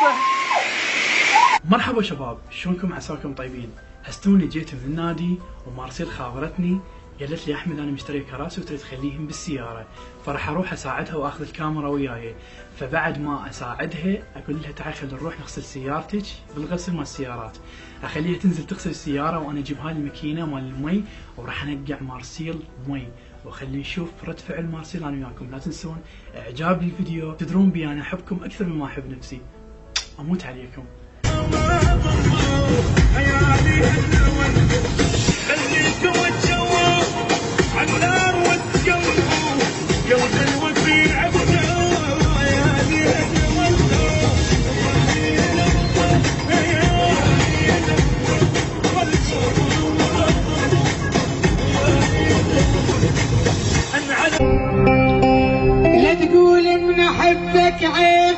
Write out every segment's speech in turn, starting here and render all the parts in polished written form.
قصة. مرحبا شباب، شلونكم؟ عساكم طيبين. هستوني جيت من النادي ومارسيل خابرتني، قالت لي احمد انا مشتري كراسي وتريد تخليهم بالسياره، فراح اروح اساعدها واخذ الكاميرا وياي. فبعد ما اساعدها اقول لها تعي خلينا نروح نغسل سيارتك بالغسل مال السيارات. اخليها تنزل تغسل السياره وانا اجيب هاي الماكينه مال المي وراح انقع مارسيل مي وخلي نشوف رد فعل مارسيل انا وياكم. لا تنسون اعجاب الفيديو، تدرون بي انا احبكم اكثر مما احب نفسي. اموت عليكم. لا تقول ان احبك عيب،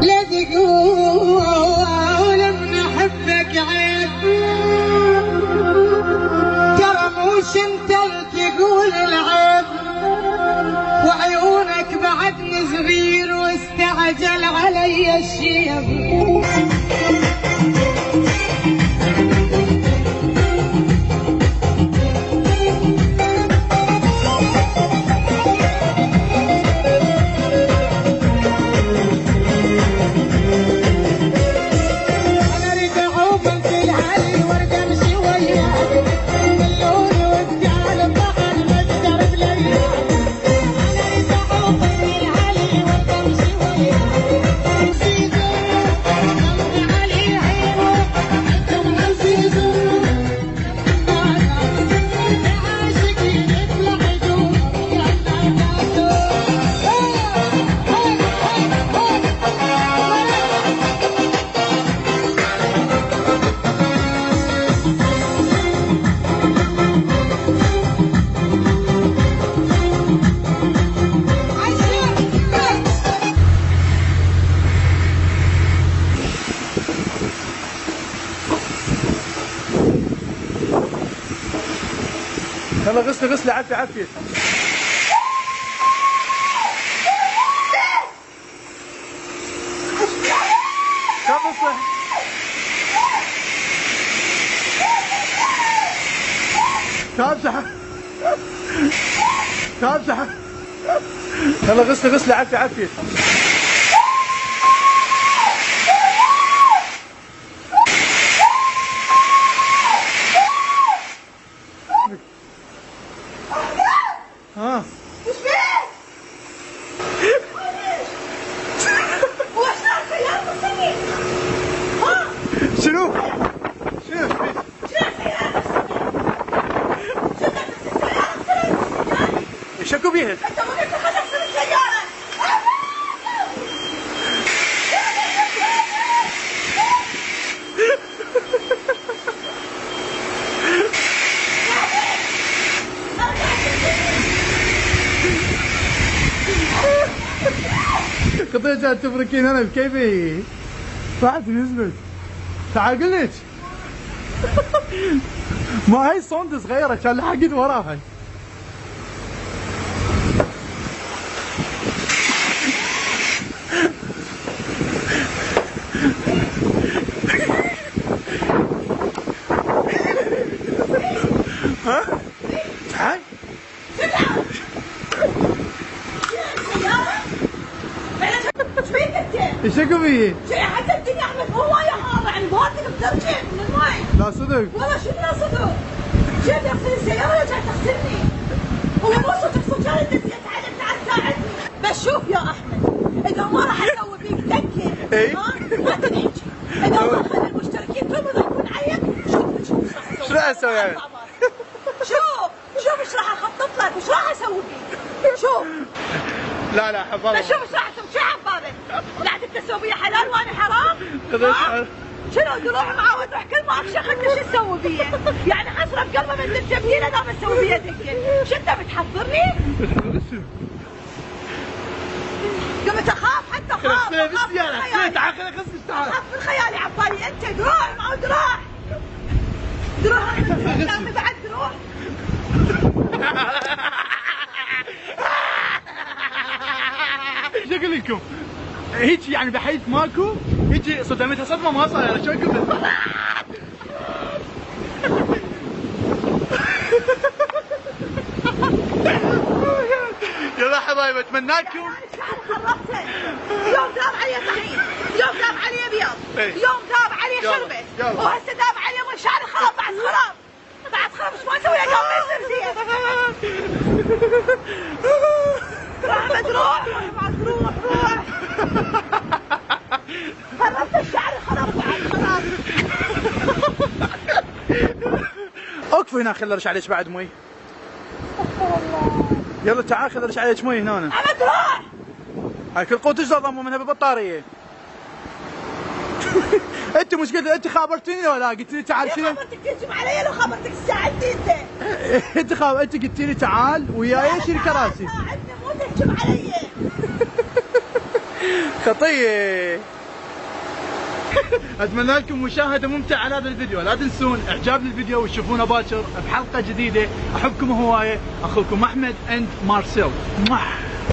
لا تقول ان احبك عيب، ترى موش انت اللي تقول العيب، وعيونك بعدني صغير واستعجل علي الشيب. يلا غسلي عافية. كم قصة؟ كامسحة. يلا غسلي عافية. ها وش فيه؟ وش صار يا مصري؟ ها؟ شنو؟ شكو بيها؟ انت ما قلت خلينا نغسل السيارة. قضيت جات تفركين انا بكيفي. طلعت نزلت. تعال قلت ما هي صوند صغيرة كان لحقت وراها. ها؟ تعال. ايش اكو فيه؟ شي حتى الدنيا عملت هواية حارة، يعني بارتك بترجع من الماي. لا صدق. والله شنو لا صدق؟ جيت اغسل السيارة ورجعت تغسلني. هو مو صدق كان انت تعال ساعدني. بس شوف يا احمد، اذا ما راح اسوي فيك دكة اي ما تنحكي. اذا ما خلي المشتركين كلهم يكون عيب، شوف ايش راح اسوي. شو راح اسوي يعني؟ شوف ايش راح اخطط لك، ايش راح اسوي فيك. شوف. لا حبابا. بس شوف ايش راح اسوي، شو عبالك؟ قاعد انت تسوي حلال وانا حرام؟ شنو تروح معاه وتروح كل ما افشخ انت شو تسوي فيه؟ يعني حسرة قلبه من الجميلة دام تسوي فيه دكة، شو انت بتحضرني؟ قمت اخاف حتى اخاف بالسيارة. تعال خليني اغسل. تعال. اخاف من خيالي عبالي انت دروع معه دروع. انا بعد دروع. ايش اقول لكم؟ هيك يعني بحيث ماكو هيك صدمتها صدمه ما صايره شلونكم؟ يلا حبايبي اتمنى لكم يوم داب علي طحين، يوم داب علي ابيض، يوم داب علي شربت، وهسه داب علي من شعري خراب بعد خراب، بعد خراب ايش ما اسوي له قبل ما يصير زين. رحمة روح رحمة روح روح. خربت الشعر خراب بعد خراب. اكفي هنا خلي ارش عليك بعد مي. يلا تعال خلي ارش عليك مي هنا. رحمة روح. هاي كل قوت ايش ضموا منها ببطاريه؟ انت مش قلت انت خابرتني ولا قلت لي تعال شنو؟ خبرتك تهجم علي لو خبرتك ساعدتي انت. انت قلت لي تعال وياي شيل كراسي. ساعدني مو تهجم علي. خطيه. اتمنى لكم مشاهده ممتعه على هذا الفيديو، لا تنسون اعجاب للفيديو وتشوفونا باكر بحلقه جديده. احبكم هوايه، اخوكم احمد اند مارسيل.